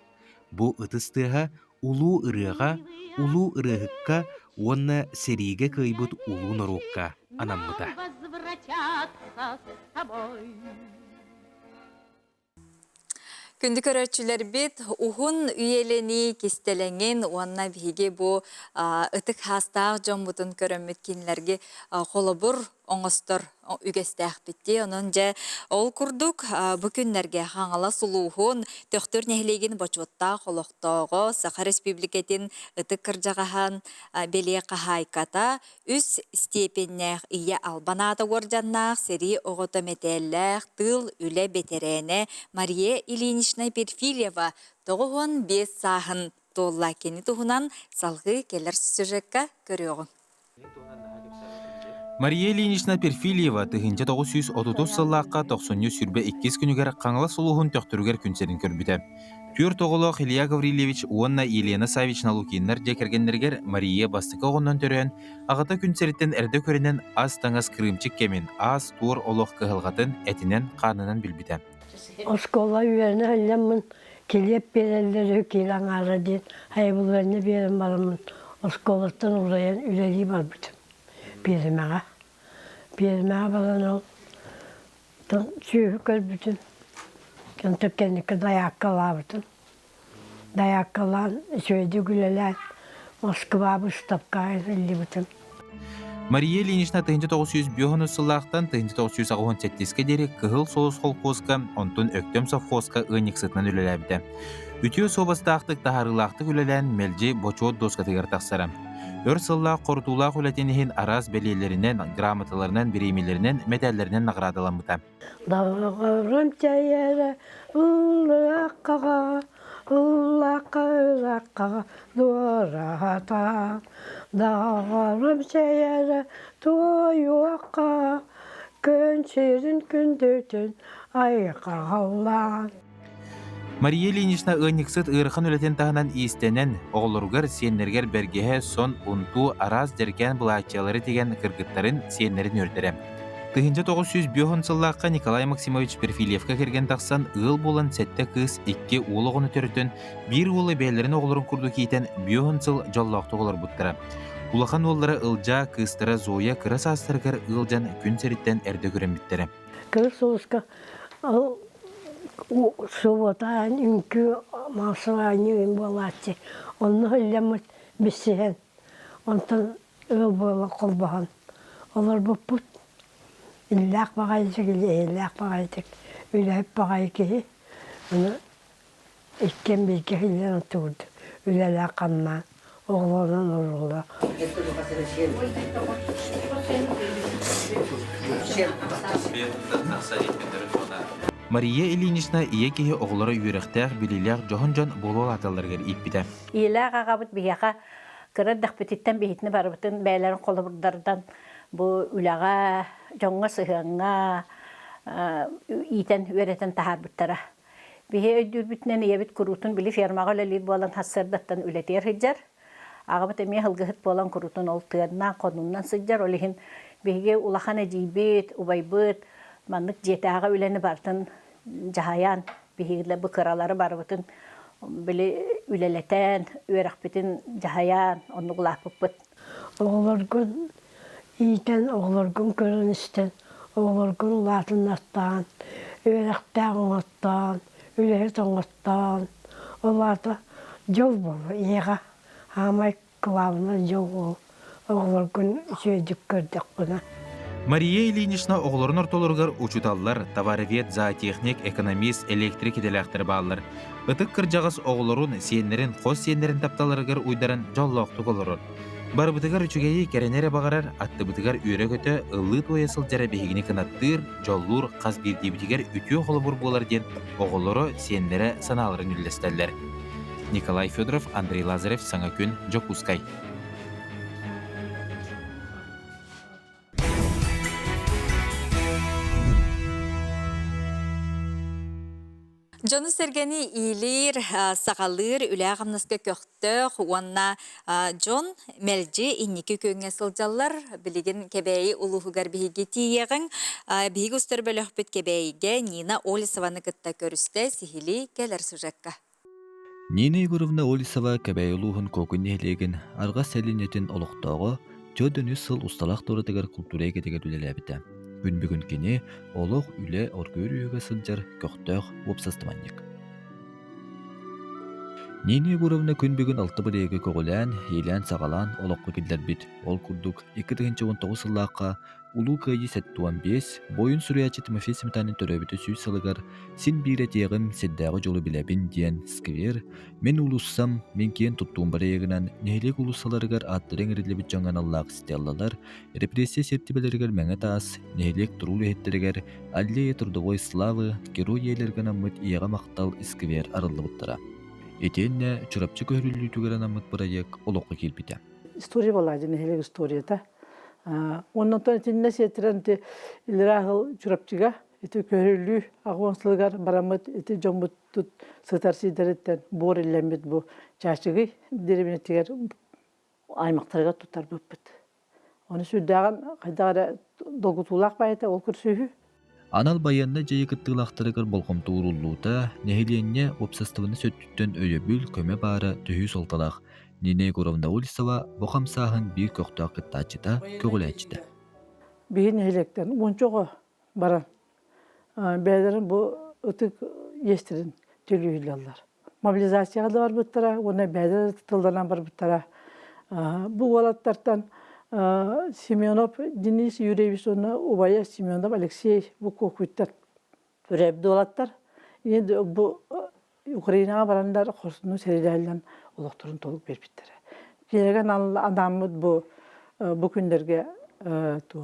Бұ ұтыстыға улу ұрыға, улу ұрығыққа, онна сериге кайбыт улу норукка анаммыта. Күнді көрөтчілер бет, ұғын үйелені кестеленген, уанна біге бұ ұтық хастақ жон бұтын көрөмметкенлерге қолыбыр оңыстыр үгестәқ бітті. Оның жа ол күрдік бүкінлерге қаңала сұлуғын төқтір нәхілеген бачуатта қолықтауғы Саха Республикетін ұтық кіржағахан беле қағайката үс степеннәқ ие албанады оржаннақ сері оғыты метелләқ тыл үлі бетерене Мария Ильинична Перфильева тоғын 5 сағын толла кені тұғынан салғы келер сюжетка көріғын. Мария Ильинична Перфильева тыгынча 930 сыллаққа 90 сүрбе 2 күнігер қаңыла сұлуғын төқтірігер күнсерін көрбіті. Пюр тоғылық Илья Гаврилевич Уонна Елена Савична Лукиннар жекергендергер Мария бастықы оғыннан төрен, ағыта күнсеріттен әрді көрінен аз таңыз кірімчік кемен, аз туыр олық кығылғатын әтінен қанынан білбіті. Оскола үйеріне әлемін келеп берелері келен ары ден, айбыларыны берін барымын. Осколаттан ұлайын үлелей бар бүтін. Берімеға балан ол. Сүйі көр бүтін. Кентіп кендікі даяққала бүтін. Даяққалан сөйді күлелән. Москва бұстапқа әлі бүтін. Мария Ильинична 1905 сыллақтан 1967-ке дері кығыл соғыз қолқозға, онтын өктем совхозға ұйник сытынан үлеләбді. Үтіо собастақтық тахарылақтық үлелән мәлжі бочуот доскатығыр тақсары. Өр сылла қорытулақ үләтенігін араз бәлелерінен, грамоталарынан, беремелерінен, медаллерінен нағырадыламыта. Дағырым тәйәрі ұлаққаға, ұлаққа дуарата. Дағырым тәйәрі тойуаққа, көншерін күндетін айқа ғаулан. Мария Ильинична ըнниксыт ырыхан үлетен тағынан истенен, оғылырғыр сеннергер бергеhe сон унту араз дерген бұлачалары деген кыргыттарын сеннерін өрдері. Тыгынча 905 сыллаққа Николай Максимович Перфильевка керген тақсан ыл болан сәтті кыз 2 олығыны төрітін, 1 олы бәлерін оғылырын күрді кейтен 5 сыл жаллақты оғылыр бұттыры. Улахан олары ылжа, кыстыра, зоя, кырас астырғыр ылжан күн сәріттен әрді көрен біттері. Кырыс соғысқа Субботан үнкі масылайын болатты. Оны өлеміт бісіген. Онтан өл бола қолбаған. Олар бұл бұт. Илләқ бағайдық, илләқ бағайдық. Үләйіп бағайдық. Оны ikkem bilgi hilden oturdu. Üleler kanman. Oğlanın oğlu. Мария Ильинична ие кеhe оғлары үйректәр білілер жоғын-жон болуыл аталарғыр иппіді. Иеләғ ағабыт бияға кырырдық бітіттен бейітіні барбытын бәйлерін қолы бұрдардан бұл үләға жоңға сығыңға итен үйретін тахар бұттара. Бейе өйдір бітінен ие күрутын білі фермаға өлелер болан хассырдаттан үлетер хиджар. Ағабыт әме хылғығыт болан күрутын ол тыадынан қонумнан сыджар. Олығын бейге улахан әжейбет, убайбыт, маннык жетаға үләні бартын жахаян бейгілі бұқыралары барбытын білі үлелетен, үйрақпетін жахаян, оны құлақ бұппыт. Оғылыргын итен, оғылыргын көріністен, оғылыргын латын аттан, үйрақтан оңаттан, үләйт оңаттан, оларды жол болу, еға амай қылауына жол болу, оғылыргын сөйдік көрдік бұна. Мария Ильинична оғларын ортолырғыр учуталлар, товаровед, зоотехник, экономист, электрик еделяқтыр бағылыр. Үтік кіржағыз оғларын сенлерін, қос сенлерін тапталырғыр уйдарын жоллоқтық олырыр. Бар бұтығар үчігейі кәренері бағарар, атты бұтығар үйрі көті ұлы тойысыл жәрі бейгіне кінаттыр, жоллур, қаз бірдей бұтығар үтіе қолы бұр болар ден оғлары сенлері саналырын үллестәлер. Николай Федоров, Андрей Лазарев, Саңакүн, Жокускай. Жону сергени илир сағалыр үләғамнаска көқтіқ, уанна Джон мәлжі иннекі көнге сылжалар, білеген кебәйі ұлығығар бейге тиеғін, бейгі ұстыр бөліқ бет кебәйге Нина Олисованы күтті көрісті сихили кәлір сұжаққа. Нина Егоровна Олисова кебәйі ұлығын көкін нелеген арға сәлінетін олықтағы жөдін үс сыл ұсталақ торытығар культурайге дегер үлеләбіті. Бүгін кені олық үлі оргөр үйігі сылжар көқтөқ опсастыманник. Нина Егоровна күн бүгін 6 бірегі көғілән, елән сағалан олыққы келдер біт. Ол күрдік 2019 сыллаққа улу кайы 7-15 бойын сүрәчі Тимофей Сметанын төрөбіті сүй салығар син бір әтеғім седдағы жолы біләбін дейін сквер, мен улуссам, мен кейін тұттуым бір егінен нәйлек улуссаларығар аттырын әрілебіт жаңған Аллах стеллалар, репрессия септібелергер мәңі таас, нәйлек тұрулы әттерігер, әлле тұрдығой славы, герой елергін аммыт иеға мақтал сквер арылы бұттара. Етенне чұрапчы көрілі түгерін аммыт проект олыққа келбіті. История болады, нәйлек историята. Ondan sonra tinne setiren te ilrahıl çurapçıga eti körülü ağonsılgar baramut eti jombut tut sıtarsı deretten bor illemit bu çaşıgı derimetiger aymaqtarga tutar bıpıt. Onu sürdağın kaydara dolgutulaq bayta ol kürsühü. Анал баянна жайы кыттыылахтарыгар болхомту уруллуута, нехиленне обсаставыны сөттүттөн өйөбүл көмө баары түһүү солталах. Нина Егоровна Улисова бохамсаахын бир көктөк кыттаачыта көгүлээчита. Биһин элекten ончого баран. Бәдерин бу ытык естирин төлүйлалар. Мобилизацияга да бар буттара, оны бәдер тылданан бар буттара. Бу валаттардан Семенов Денис Юрьевич, Убая Семенов Алексей bu kokuytlar türebdi olаттар. Енді bu Ukraynaga baranlar korsunu serilerden olukturun toluk berbittler. Gelegen adamı bu günlerge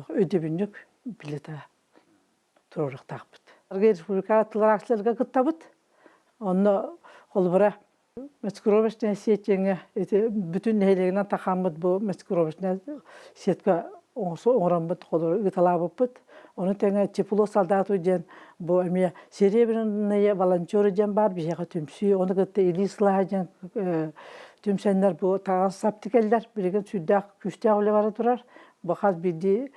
ödebünlük bilete tururuk takbıt. Respublika atılaraksızlarga kıttabıt. Onu kolbara Meskurovach'tan siyetçenge bütün nehirlerine takamıt bu Meskurovach'tan siyetka oğrambıt kolur gıtalabıpıt. Onu tenge Çepulo saldatı jen bu emiye Serebrenaya volontör jen var bir şeyga tümsü. Onu gıtta ilisla jen tümsenler bu tağın saptikeller birgen süddak küstağ öyle var durar. Bakaz bildi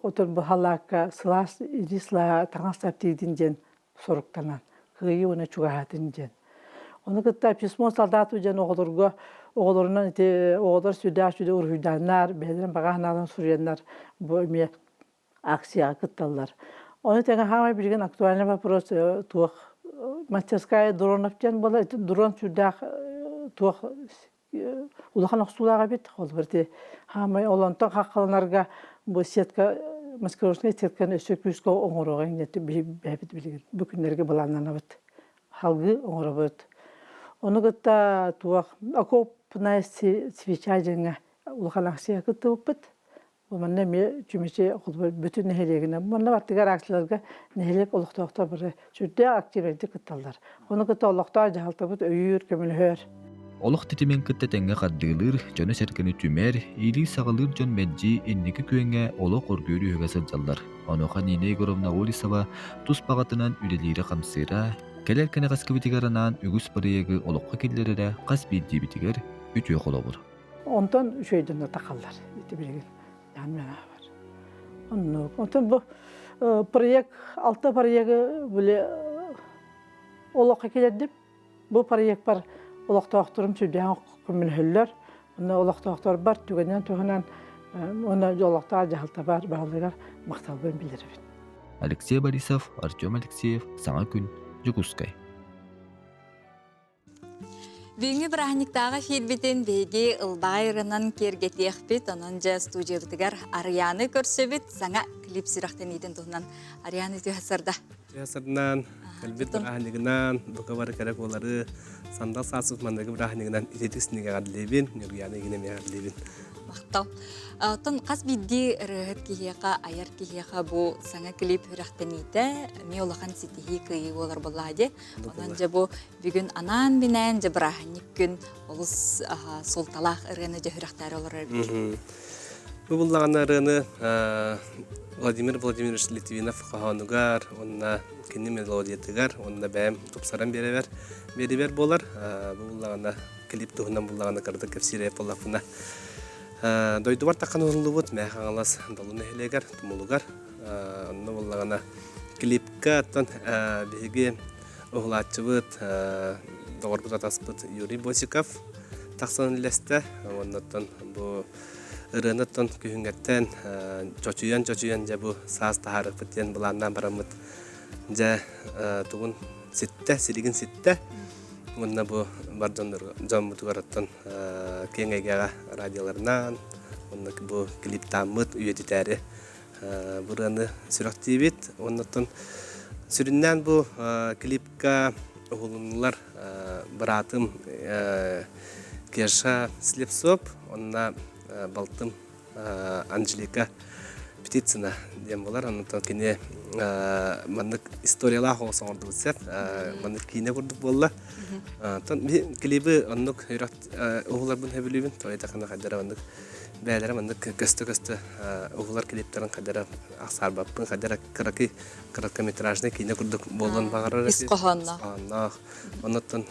otur bu halaka sılas ilisla tağın saptidin jen soruktanan. Kıyı ona çugahatın jen. Onu gıtta pismo saldatı jen oğulurundan oğulur südda urhüdanlar, bedirin bağahnadan sürüyenler bu emiye aksiya gıttalar. Onu tenge hamay bilgen aktualne vapros tuğ Masterskaya dronopcan bola dron südda tuğ ulakan oksulağa bit olberdi. Hamay olantaq haqqalanarga bu setka Moskvasına setkan söküsko oңoroğan neti bebit bilgen. Bu günlerge balanana bit. Halgı oңorobut. Onu gıtta tuğ akopna свечаженga ulakan aksiya gıttı bu manne mi cümlece bütün nehilegine manne vartıgar aksiyalarga nehileg oluqtoqta bir sürdü aktivite gıttallar. Onu gıtta oluqta jahaltabıt öyür kömülhör. Олох титимен кыттатенге кардыылыр, жона серкени түмер, ийли сагалыр жон меджи энники күеңе олох оргөрү үгө сылжаллар. Оноха Нина Егоровна Улисова тус багатынан үлелири камсыра, келер кene каскыбытыгаранан үгүс барыягы олокка киллерере кас биддибитигер үтүө колобур. Ondan şeyden de takallar. İşte bilgin. Yani var. Ondan bu proyekt, altı proyekti böyle olakka kilerdim. Bu proyekt var. Olakta aktarım sürdüğün komünhüller. Onda olakta aktar var. Tügenden tügenden ona olakta cahalta var. Bağlılar maktalbın bilirim. Алексей Борисов, Артем Алексеев, Саңа күн, Жугускай. Бүгінгі бірахниктағы фирбетін бейге ылбайырынан кергетеқпет, онынжа студиябытыгар Арианы көрсөбіт, саңа клип сұрақтен еден тұғынан. Арианы түйасырда. Түйасырдан, әлбет бірахнигынан, бұқа бары кәрек олары сандал сасыз мандығы бірахнигынан итетісінеге ғадылебен, нүргияны егінеме ғадылебен. Мақтау. Тон қас бидді рығыт кейеға, аяр кейеға бұл саңа клип үрақтен еді, ме олақан сетихи күйі олар болады. Онанжа бұл бүгін анан бінен жа бірахник күн олыс солталақ ұрғаны жа үрақтары олар әрбір. Бұл бұллаған ұрғаны Владимир Владимирович Литвинов қағануғар, онына кенне мелодиятығар, онына бәйім тұпсаран беребер болар. Бұл бұллағана клип тұғынан бұллағана қырды көпсіреп болақына. Дойду бар таққан орынлы мәйхан алас далуны хелегер, тұмылығар. Онына болағана клипка аттан бейге оғылатчы бұд, доғыр бұд атас Юрий Босиков тақсан лесті. Оннаттан бұл ұрынаттан күйінгеттен чочуян жа бұл саас тахарық біттен бұланнан барамыд. Жа тұғын сетті, сиригін сетті. Онна бұл бар жон бұтығараттан кеңегеға радиоларынан, онна бұл клип тамыд үйетітәрі бұраны сүрақтейбет. Оннаттан сүріннен бұл клипка оғылынылар бұратым Кеша Слепсоп, онна балтым Анжелика Птицына дем болар. Оннаттан кене мандық историялақ олсан орды бұтсеп, мандық кейіне көрдік болла. Клибі оннық оғылар бұн әбілуібін, тойда қана қайдара мандық бәләре мендик көстө угулар клиптерин кадара аксарбаппын кадара короткометражный кино курдук болон багарар Ис кохонно. Оннотон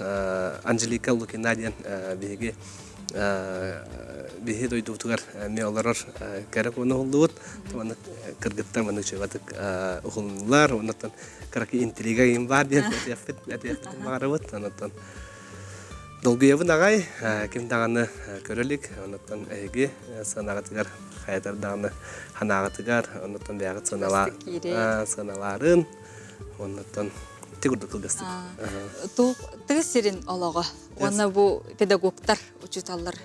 Анжелика Лукина диен биги биги дойдутугар меоларар керек оны болдут. Томаны кыргыттар мендик чебатык угуллар, оннотон караки интрига им бар диен атяфет багарабыт, оннотон Долгуевын ағай, кем дағаны көрелік, онықтан әйге сынағатығар, қайдар дағаны ханағатығар, онықтан бәғыт сыналарын, онықтан тегурды қылдастық. Тұғы серін олаға, оны бұл педагогтар учиталар.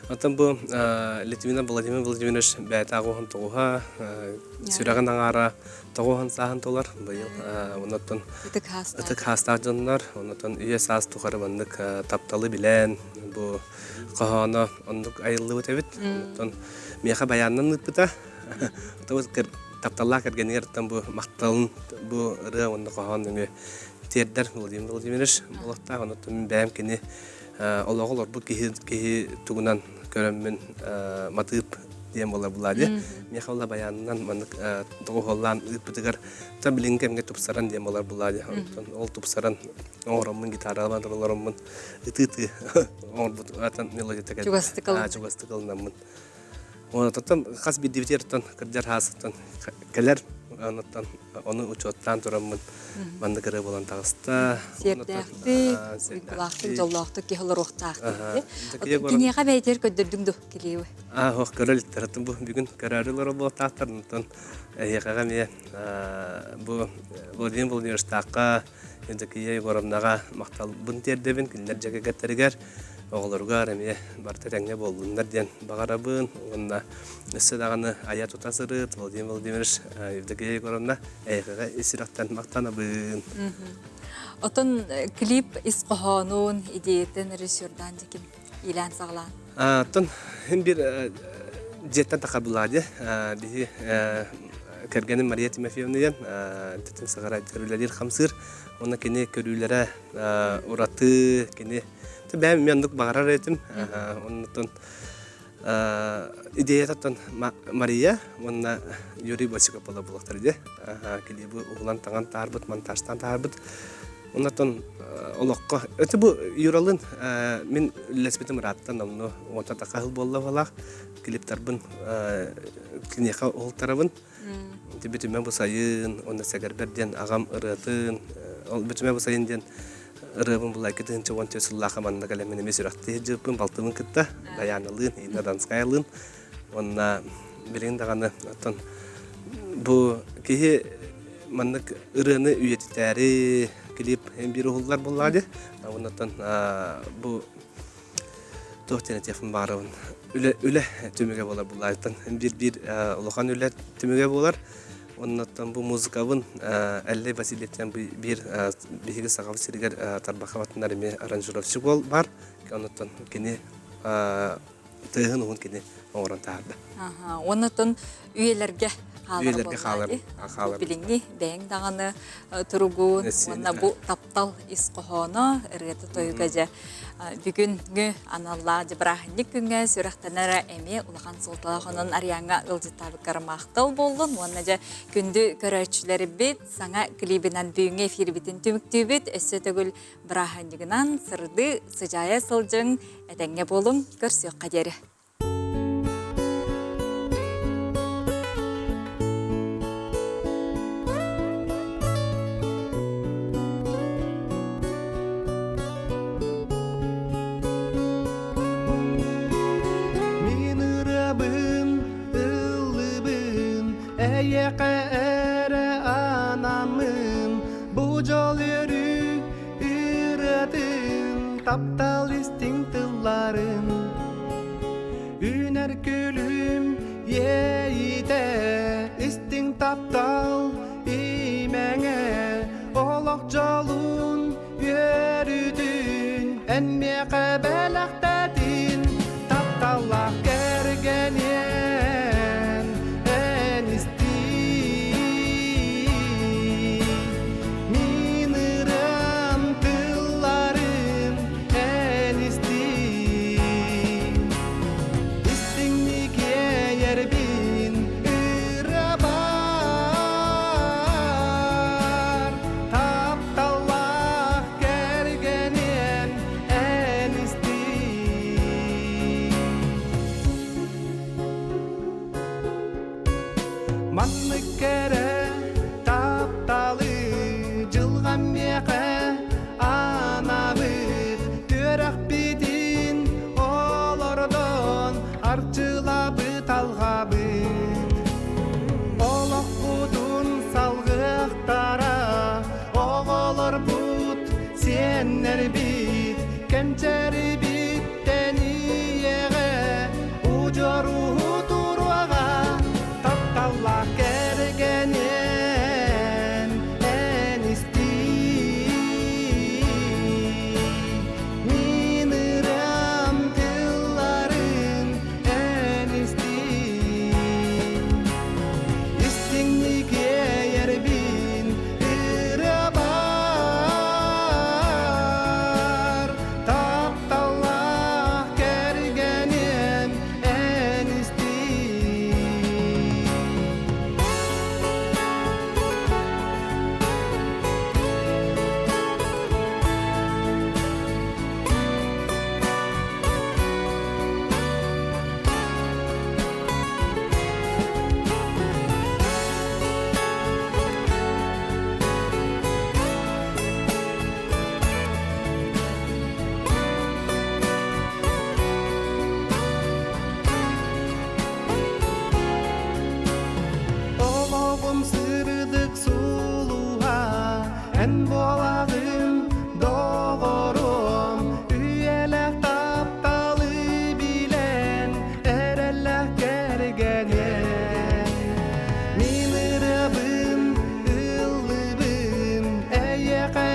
Онтан бұл Литвина Владимир Владимирович бәйті ағуғын тұғыға, сүрәғын аңара тұғыған сағын толар. Онықтан үтік хастақ жонлар, онықтан үйе саз тұқары бандық тапталы білән, бұл қағаны ондық айылы өтебет. Онықтан меха баяннан ұтпыта. Тапталла кәргенігер бұл мақталын бұл ұры онды қағаны өңі тердер Владимир Владимирович болықта. Онықтан бәйім кені олағылар бұл кейі тұғынан көріммен матып дейін болар бұлады. Меха ола баянынан тұғы олан ұйпытығар та білін кәмге тұпсаран дейін болар бұлады. Ол тұпсаран оңырымын, гитараландырыларымын, ұты-ұты оңыр мелодия чугастықылынамын. Онытын қас бедевдерден кірдер хасықтан кәлер оны учеттан тұрамын банды кірі болан тағыста. Сердәқті, ұйқылақты, жоллақты кеғылыр оқтақты. Кенеға бәйтер көддірдің дөк келеуі? Оқ көріліктер. Бүгін көрәрілер ол тақтарын. Еқаға ме Владимир Владимирович таққа ендікие ғорамнаға мақтал бұн тердебін күнлер жәге кәттірігер. Оғылырғар әме барты тәңне болдыңдар ден бағарабын. Онда өсі дағаны аят ұтасырыт, Владимир Владимирович евдекей көремна әйқіға есірақтан мақтанабын. Отын клип исқохануын идееттен режиссердан декім илән сағылан? Отын бір жеттен тақар бұлады. Бігі кәргенім Мария Тимофеевна ден тәтін сағара көрілер қамсыр. Оны кене көрілері ұраты, кене бәм мендік бағарар етім. Оннан идея таттан Мария, онна Юрий Босиков бола болақтар де. Келебі ұғылан таған тарбыт, монтажтан тарбыт. Оннан олыққа. Өті бұл юралын мен үләспетім раттан, оны онта тақағыл болла болақ. Келептарбын клинеқа оғылтарабын. Бүтімен бұсайын, оны сәгәрберден ағам ұратын. Бүтімен бұсайын ден ырыбын бұлай кетінші он төсіллаға манна кәлемін емес үрақты ежіппін, балтымын күтті, даянылын, ина данскайлын. Онна білген дағаны, бұл кейі маннық ырыны үйетітәрі келіп бір ұғылдар болады. Оннан бұл тоқтені тефін бағырауын үлі түмеге болар бұлайды. Bir ұлыған үлі түмеге болар. Оннан бұл музыкавын Әллей Васильевтен бір бейгі сағавы сирігер тарбақаватындар еме аранжировщик бар. Оннан кені тығын оғын кені оңыран тағырды. Оннан үйелерге қалар болады. Біліңі бәң дағаны тұрғын, онна бұл таптал исқоғаны ұрғеті тойға жа. Бүгінгі аналла жыбырағынық күнге сөріқтанара әме ұлған сұлталағының арияңа ұлжеттабы қармақтал болдың. Онна жа күнді көрәтшілері бет, саңа клибінен бүйіңе фирбетін түмікті бет, өсі төгіл бірағынығынан сырды сыжая сылжың әтәңе болың көрсек қадері. Әйеқәрі анамын, бұл жол үрі үретін, таптал істің тылларын. Үнер күлім ейді, істің таптал имәңе, олық жолын өрүдің, әнме қабәләқтәдің, тапталақ кәргенен. жылган меке анабыт төрөк битин олордон арчылабыт алгабыт олок бутун салгыктара оголор бут сеннер бит кенчер биттен иеге ужору туруага тапталла кергенен энисти минырам тылларын энисти истиңниге ербин ырабар тапталла кергенен энисти Олоғым сырдык сулуға, ән болагым доғорум, үйелек тапталы билен, әрелек кергенен. Мен ырабым, ылыбым, әйеқе